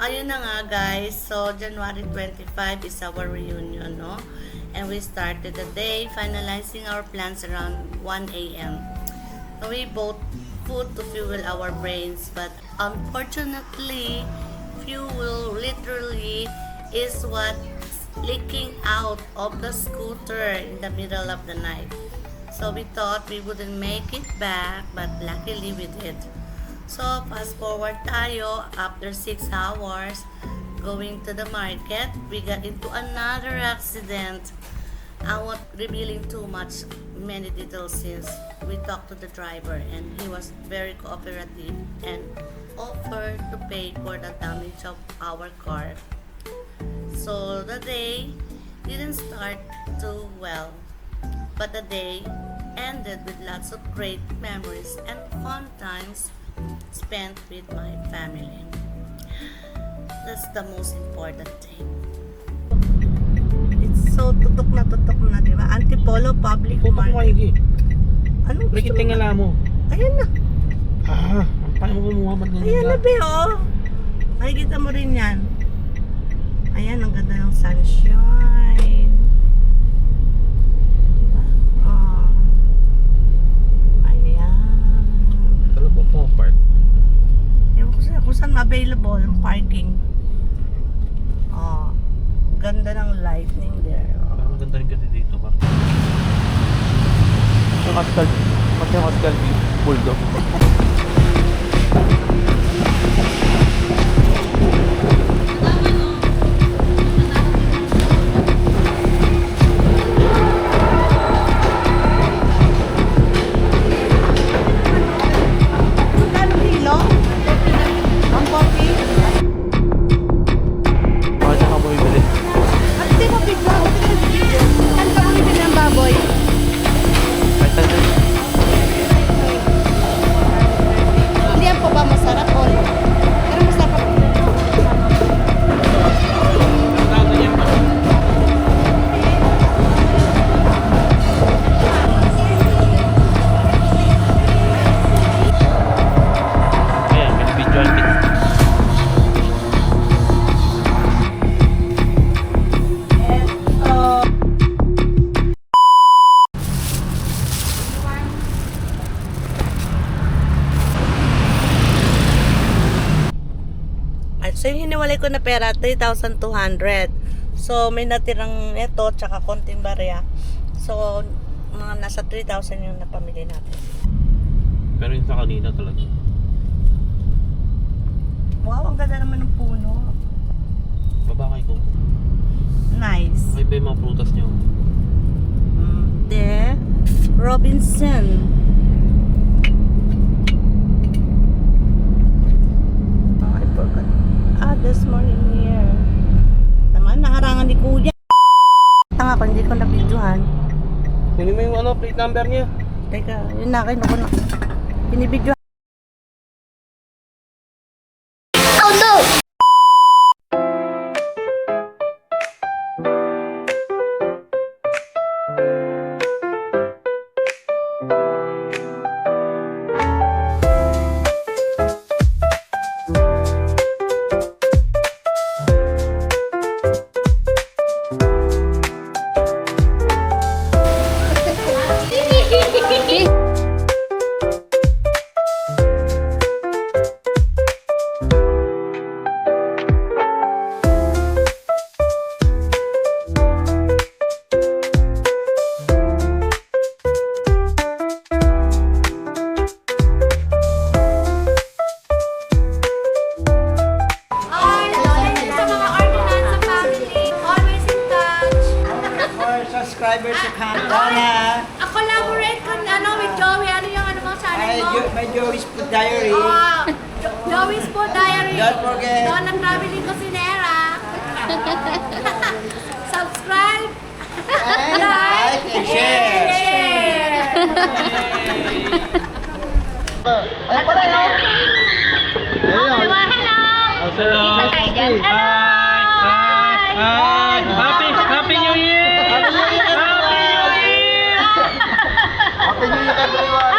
ayun na nga guys, so January 25 is our reunion, no? And we started the day finalizing our plans around 1 a.m. So we bought food to fuel our brains, but unfortunately, fuel literally is what's leaking out of the scooter in the middle of the night. So we thought we wouldn't make it back, but luckily we did. So fast forward tayo, after 6 hours going to the market, we got into another accident. I won't revealing too much many details since we talked to the driver and he was very cooperative and offered to pay for the damage of our car. So the day didn't start too well, but the day ended with lots of great memories and fun times spent with my family. That's the most important thing. It's so tutok na, di ba? Antipolo Public Market. Anong gusto mo? Tingala mo. Ayan na. Paano mo Muhammad ganyan? Ayan na, be, oh. Makikita mo rin yan. Ayan, ang ganda ng sunshine. Diba? Oh. Ayan. Saan po po park? Ewan ko sa'yo kung saan available ang parking. Oh. Ganda ng lightning there. Oh. Parang maganda rin kasi dito pa. Yung Oscar Bulldog. So, yung hiniwalay ko na pera, 3,200. So, may natirang ito, tsaka konting barya. So, mga nasa 3,000 yung napamili natin. Pero yung sa kanina talaga. Wow, ang ganda naman ng puno. Babakay ko. Nice. Okay ba yung mga prutas nyo? The Robinson. I forgot. This morning here. Naman, nakarangan ni Kuya. Tanga ko, hindi ko na-videohan. Kunin mo yung plate number niya. Teka, yun na, kinuko na. Binibidyo. Oh no! Subscribers sa Canada. Collaborate ko with Joey. Ano yung mga channel mo? My Joey's Food Diary. Joey's Food Diary. Don't forget. Doon ang traveling ko si Nera. Subscribe. And like and share. Ay, pala yun. Hello. Hello. Hi. Happy New Year. Happy New Year, everyone!